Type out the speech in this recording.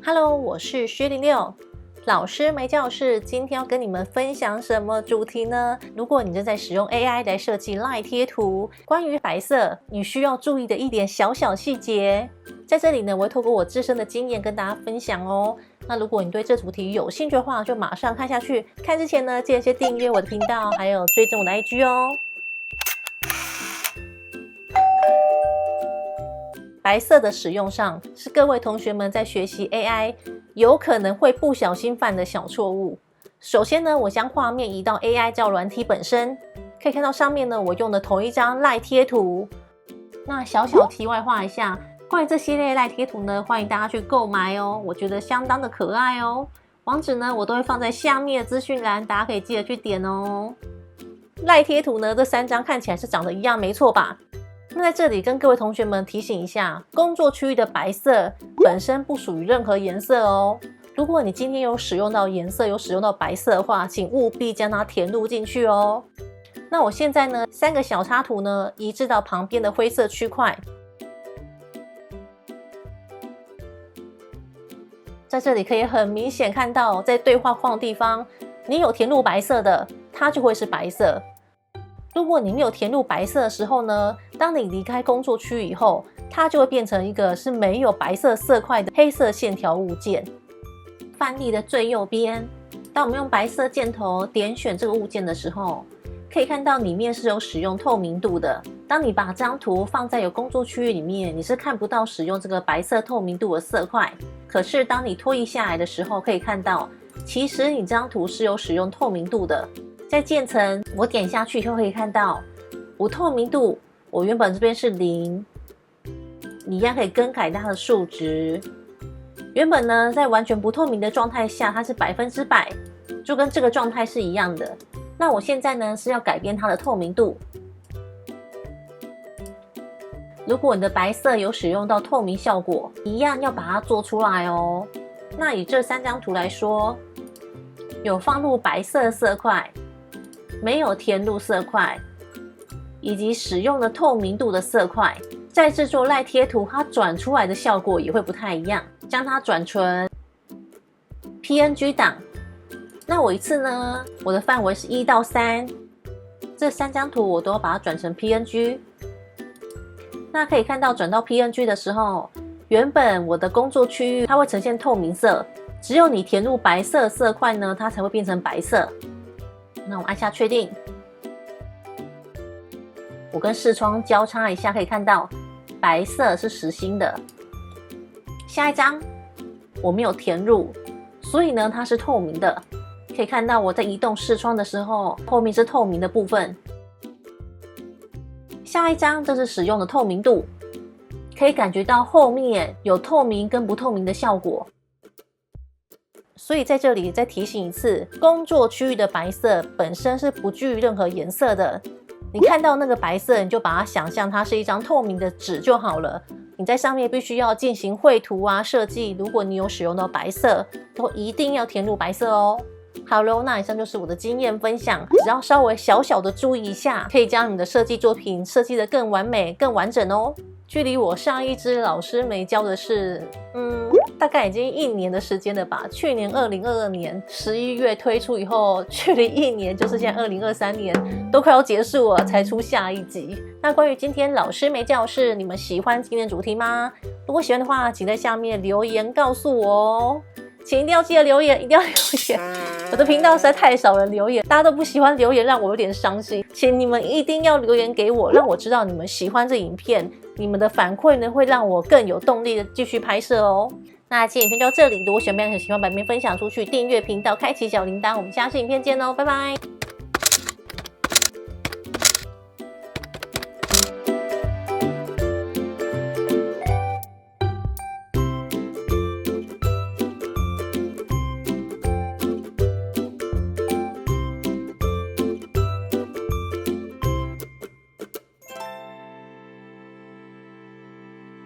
Hello， 我是薛零六，老师没教室。今天要跟你们分享什么主题呢？如果你正在使用 AI 来设计 LINE 贴图，关于白色，你需要注意的一点小小细节，在这里呢，我会透过我自身的经验跟大家分享哦。那如果你对这主题有兴趣的话，就马上看下去。看之前呢，记得先订阅我的频道，还有追踪我的 IG 哦。白色的使用上是各位同学们在学习 AI 有可能会不小心犯的小错误。首先呢，我将画面移到 AI 交友软体本身，可以看到上面呢，我用的同一张 LINE 贴图。那小题外话一下，关于这系列 LINE 贴图呢，欢迎大家去购买哦，我觉得相当的可爱哦。网址呢，我都会放在下面的资讯栏，大家可以记得去点哦。LINE 贴图呢，这3张看起来是长得一样，没错吧？那在这里跟各位同学们提醒一下，工作区域的白色本身不属于任何颜色哦。如果你今天有使用到颜色，有使用到白色的话，请务必将它填入进去哦。那我现在呢，3个小插图呢移至到旁边的灰色区块，在这里可以很明显看到，在对话框的地方，你有填入白色的，它就会是白色。如果你没有填入白色的时候呢，当你离开工作区域以后，它就会变成一个是没有白色色块的黑色线条物件。范例的最右边，当我们用白色箭头点选这个物件的时候，可以看到里面是有使用透明度的。当你把这张图放在有工作区域里面，你是看不到使用这个白色透明度的色块。可是当你拖移下来的时候，可以看到，其实你这张图是有使用透明度的。在渐层，我点下去以后可以看到无透明度，我原本这边是0，你一样可以更改它的数值。原本呢，在完全不透明的状态下，它是100%，就跟这个状态是一样的。那我现在呢，是要改变它的透明度。如果你的白色有使用到透明效果，一样要把它做出来哦。那以这3张图来说，有放入白色色块，没有填入色块，以及使用了透明度的色块，在制作LINE贴图，它转出来的效果也会不太一样。将它转成 PNG 档，那我一次呢，我的范围是1到3，这3张图我都要把它转成 PNG。那可以看到转到 PNG 的时候，原本我的工作区域它会呈现透明色，只有你填入白色色块呢，它才会变成白色。那我按下确定，我跟视窗交叉一下，可以看到白色是实心的。下一张我没有填入，所以呢它是透明的。可以看到我在移动视窗的时候，后面是透明的部分。下一张这是使用的透明度，可以感觉到后面有透明跟不透明的效果。所以在这里再提醒一次，工作区域的白色本身是不具任何颜色的。你看到那个白色，你就把它想象它是一张透明的纸就好了。你在上面必须要进行绘图啊设计，如果你有使用到白色，都一定要填入白色哦。好咯，那以上就是我的经验分享，只要稍微小的注意一下，可以将你的设计作品设计得更完美、更完整哦。距离我上一支老师没教的是，大概已经1年的时间了吧。去年2022年11月推出以后，距离1年就是现在2023年都快要结束了，才出下一集。那关于今天老师没教室，你们喜欢今天的主题吗？如果喜欢的话，请在下面留言告诉我哦。请一定要记得留言，一定要留言。我的频道实在太少人留言，大家都不喜欢留言，让我有点伤心。请你们一定要留言给我，让我知道你们喜欢这影片。你们的反馈呢，会让我更有动力的继续拍摄哦。那今天影片就到这里，如果喜欢，把影片分享出去，订阅频道，开启小铃铛。我们下次影片见哦，拜拜。